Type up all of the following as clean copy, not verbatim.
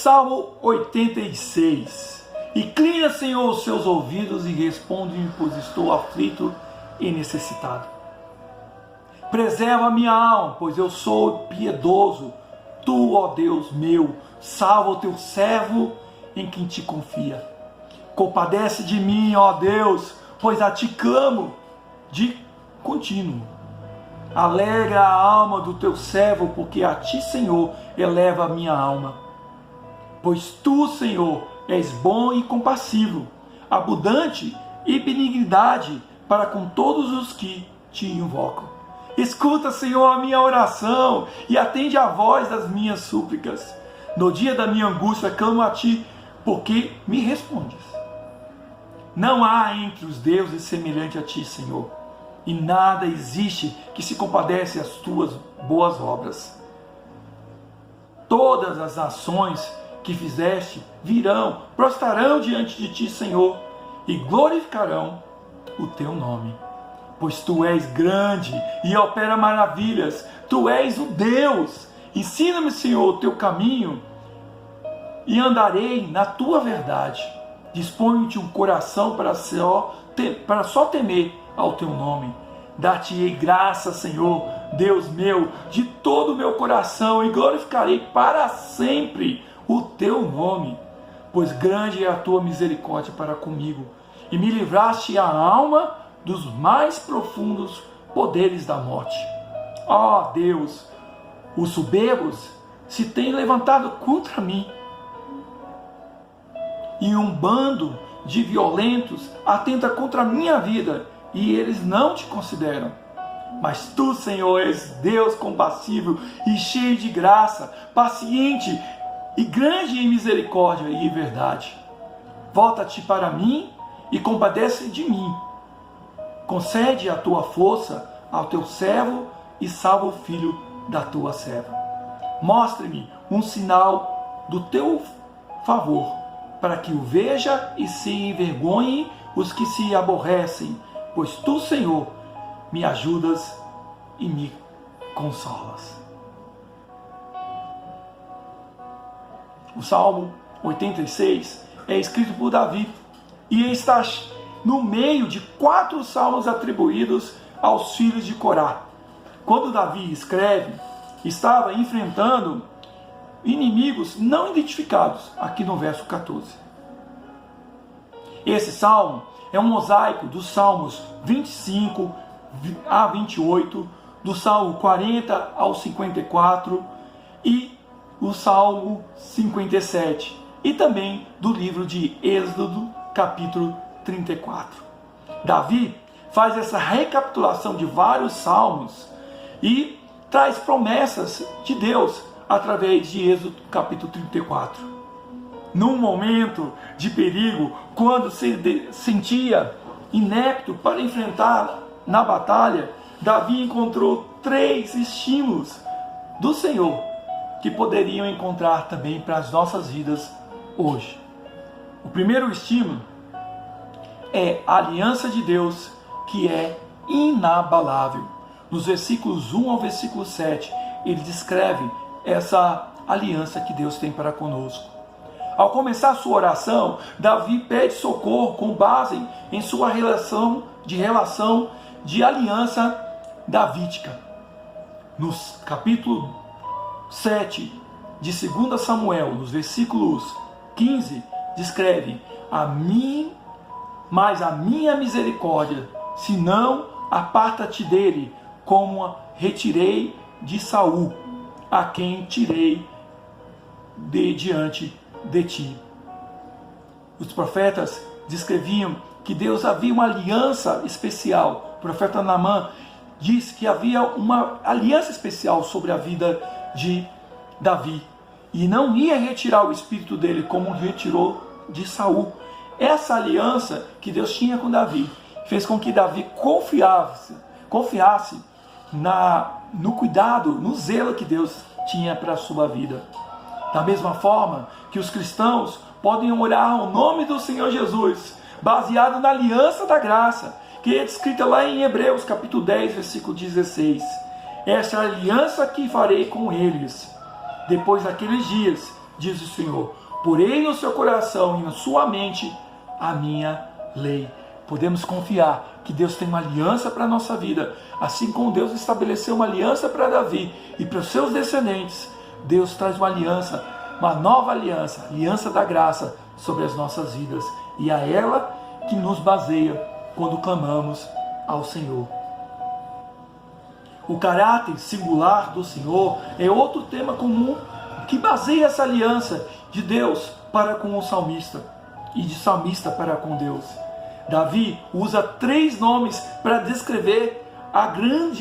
Salmo 86. Inclina, Senhor, os seus ouvidos e responde-me, pois estou aflito e necessitado. Preserva a minha alma, pois eu sou piedoso. Tu, ó Deus meu, salva o teu servo em quem te confia. Compadece de mim, ó Deus, pois a ti clamo de contínuo. Alegra a alma do teu servo, porque a ti, Senhor, eleva a minha alma. Pois tu, Senhor, és bom e compassivo, abundante e benignidade para com todos os que te invocam. Escuta, Senhor, a minha oração e atende a voz das minhas súplicas. No dia da minha angústia clamo a ti, porque me respondes. Não há entre os deuses semelhante a ti, Senhor, e nada existe que se compadece às tuas boas obras. Todas as nações que fizeste virão, prostrarão diante de ti, Senhor, e glorificarão o teu nome. Pois tu és grande e opera maravilhas, tu és o Deus. Ensina-me, Senhor, o teu caminho e andarei na tua verdade. Dispõe-te um coração para só temer ao teu nome. Dar-te-ei graça, Senhor, Deus meu, de todo o meu coração, e glorificarei para sempre o teu nome, pois grande é a tua misericórdia para comigo, e me livraste a alma dos mais profundos poderes da morte. Ó Deus, os soberbos se têm levantado contra mim, e um bando de violentos atenta contra a minha vida, e eles não te consideram. Mas tu, Senhor, és Deus compassivo e cheio de graça, paciente e grande em misericórdia e verdade. Volta-te para mim e compadece de mim. Concede a tua força ao teu servo e salva o filho da tua serva. Mostre-me um sinal do teu favor, para que o veja e se envergonhe os que se aborrecem, pois tu, Senhor, me ajudas e me consolas. O Salmo 86 é escrito por Davi e está no meio de 4 salmos atribuídos aos filhos de Corá. Quando Davi escreve, estava enfrentando inimigos não identificados, aqui no verso 14. Esse salmo é um mosaico dos salmos 25 a 28, do salmo 40 ao 54 e o salmo 57, e também do livro de Êxodo, capítulo 34. Davi faz essa recapitulação de vários salmos e traz promessas de Deus através de Êxodo, capítulo 34. Num momento de perigo, quando se sentia inepto para enfrentar na batalha, Davi encontrou 3 estímulos do Senhor que poderiam encontrar também para as nossas vidas hoje. O primeiro estímulo é a aliança de Deus, que é inabalável. Nos versículos 1 ao versículo 7, ele descreve essa aliança que Deus tem para conosco. Ao começar sua oração, Davi pede socorro com base em sua relação de aliança davídica. No capítulo 7 de 2 Samuel, nos versículos 15, descreve: mas a minha misericórdia, se não, aparta-te dele, como a retirei de Saul, a quem tirei de diante de ti. Os profetas descreviam que Deus havia uma aliança especial. O profeta Naamã disse que havia uma aliança especial sobre a vida de Davi, e não ia retirar o espírito dele como retirou de Saul. Essa aliança que Deus tinha com Davi fez com que Davi confiasse no cuidado, no zelo que Deus tinha para a sua vida. Da mesma forma que os cristãos podem orar ao nome do Senhor Jesus, baseado na aliança da graça, que é descrita lá em Hebreus capítulo 10, versículo 16. Esta é a aliança que farei com eles depois daqueles dias, diz o Senhor. Porém no seu coração e na sua mente a minha lei. Podemos confiar que Deus tem uma aliança para a nossa vida, assim como Deus estabeleceu uma aliança para Davi e para os seus descendentes. Deus traz uma aliança, uma nova aliança, aliança da graça sobre as nossas vidas, e é ela que nos baseia quando clamamos ao Senhor. O caráter singular do Senhor é outro tema comum que baseia essa aliança de Deus para com o salmista e de salmista para com Deus. Davi usa 3 nomes para descrever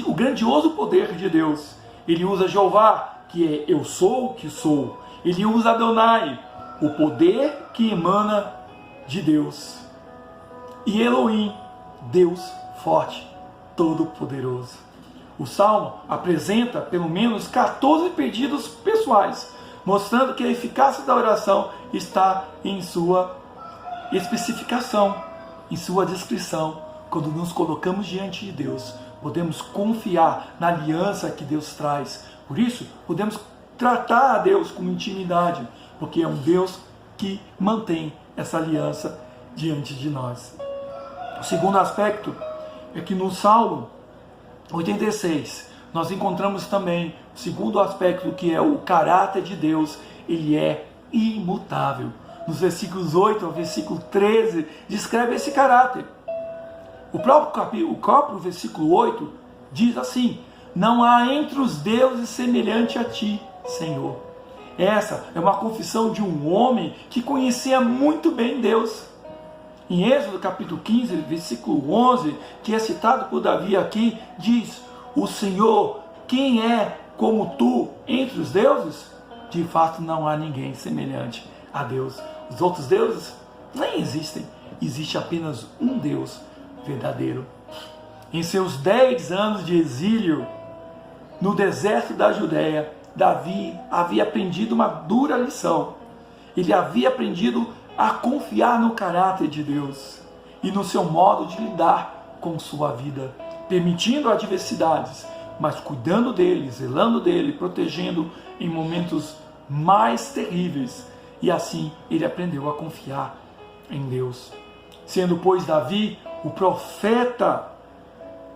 o grandioso poder de Deus. Ele usa Jeová, que é eu sou o que sou. Ele usa Adonai, o poder que emana de Deus. E Elohim, Deus forte, todo-poderoso. O Salmo apresenta pelo menos 14 pedidos pessoais, mostrando que a eficácia da oração está em sua especificação, em sua descrição. Quando nos colocamos diante de Deus, podemos confiar na aliança que Deus traz. Por isso, podemos tratar a Deus com intimidade, porque é um Deus que mantém essa aliança diante de nós. O segundo aspecto é que no Salmo 86, nós encontramos também o segundo aspecto, que é o caráter de Deus. Ele é imutável. Nos versículos 8 ao versículo 13, descreve esse caráter. O próprio versículo 8 diz assim: não há entre os deuses semelhante a ti, Senhor. Essa é uma confissão de um homem que conhecia muito bem Deus. Em Êxodo capítulo 15, versículo 11, que é citado por Davi aqui, diz: o Senhor, quem é como tu entre os deuses? De fato não há ninguém semelhante a Deus. Os outros deuses nem existem. Existe apenas um Deus verdadeiro. Em seus 10 anos de exílio no deserto da Judéia, Davi havia aprendido uma dura lição. Ele havia aprendido a confiar no caráter de Deus e no seu modo de lidar com sua vida, permitindo adversidades, mas cuidando dele, zelando dele, protegendo em momentos mais terríveis. E assim ele aprendeu a confiar em Deus. Sendo, pois, Davi o profeta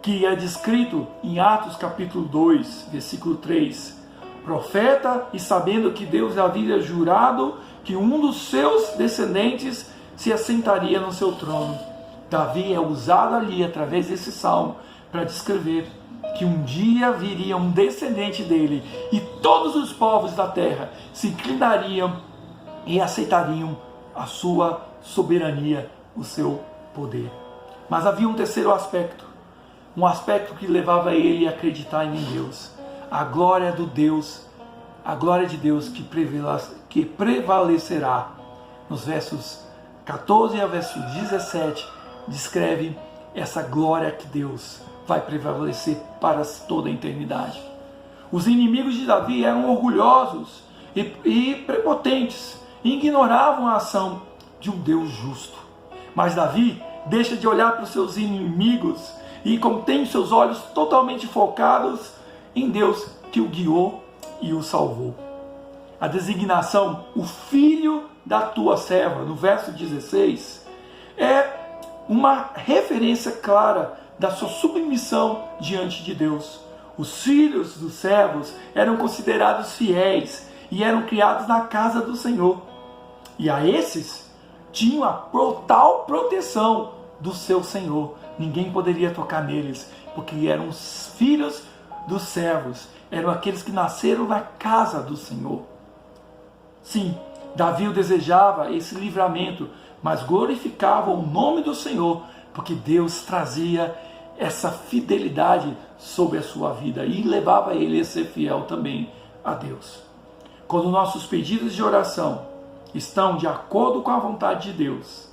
que é descrito em Atos capítulo 2, versículo 3, profeta, e sabendo que Deus havia jurado que um dos seus descendentes se assentaria no seu trono. Davi é usado ali, através desse salmo, para descrever que um dia viria um descendente dele e todos os povos da terra se inclinariam e aceitariam a sua soberania, o seu poder. Mas havia um terceiro aspecto, um aspecto que levava ele a acreditar em Deus. A glória de Deus que prevalecerá. Nos versos 14 ao verso 17, descreve essa glória que Deus vai prevalecer para toda a eternidade. Os inimigos de Davi eram orgulhosos e prepotentes, e ignoravam a ação de um Deus justo. Mas Davi deixa de olhar para os seus inimigos e contém seus olhos totalmente focados em Deus que o guiou e o salvou. A designação, o filho da tua serva, no verso 16, é uma referência clara da sua submissão diante de Deus. Os filhos dos servos eram considerados fiéis e eram criados na casa do Senhor. E a esses tinham a total proteção do seu Senhor. Ninguém poderia tocar neles, porque eram os filhos dos servos, eram aqueles que nasceram na casa do Senhor. Sim, Davi desejava esse livramento, mas glorificava o nome do Senhor, porque Deus trazia essa fidelidade sobre a sua vida e levava ele a ser fiel também a Deus. Quando nossos pedidos de oração estão de acordo com a vontade de Deus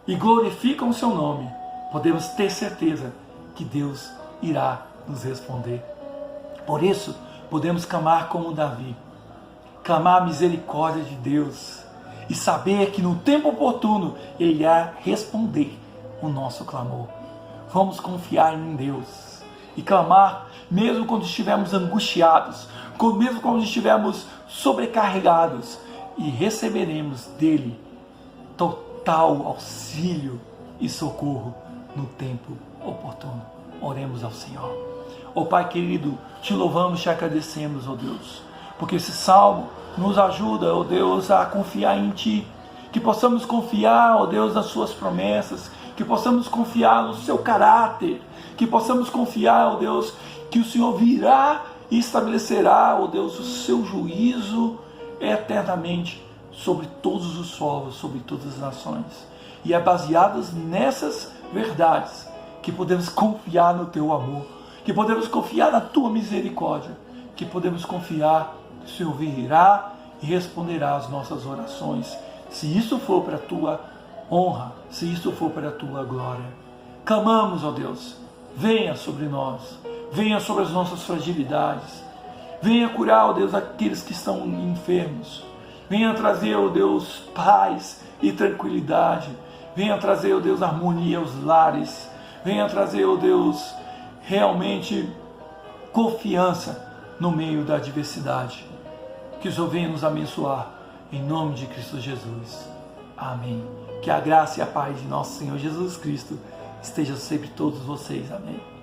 e glorificam o seu nome, podemos ter certeza que Deus irá nos responder. Por isso, podemos clamar como Davi, clamar a misericórdia de Deus e saber que no tempo oportuno Ele irá responder o nosso clamor. Vamos confiar em Deus. e clamar, mesmo quando estivermos angustiados, mesmo quando estivermos sobrecarregados, e receberemos dele total auxílio e socorro no tempo oportuno. Oremos ao Senhor. Ó Pai querido, te louvamos, te agradecemos, ó Deus, porque esse salmo nos ajuda, ó Deus, a confiar em Ti, que possamos confiar, ó Deus, nas Suas promessas, que possamos confiar no Seu caráter, que possamos confiar, ó Deus, que o Senhor virá e estabelecerá, ó Deus, o Seu juízo eternamente sobre todos os povos, sobre todas as nações. E é baseados nessas verdades que podemos confiar no Teu amor, que podemos confiar na Tua misericórdia, que podemos confiar que o Senhor virá e responderá às nossas orações, se isso for para a Tua honra, se isso for para a Tua glória. Clamamos, ó Deus, venha sobre nós, venha sobre as nossas fragilidades, venha curar, ó Deus, aqueles que estão enfermos, venha trazer, ó Deus, paz e tranquilidade, venha trazer, ó Deus, harmonia aos lares, venha trazer, ó Deus, realmente confiança no meio da adversidade. Que o Senhor venha nos abençoar, em nome de Cristo Jesus. Amém. Que a graça e a paz de nosso Senhor Jesus Cristo estejam sempre todos vocês. Amém.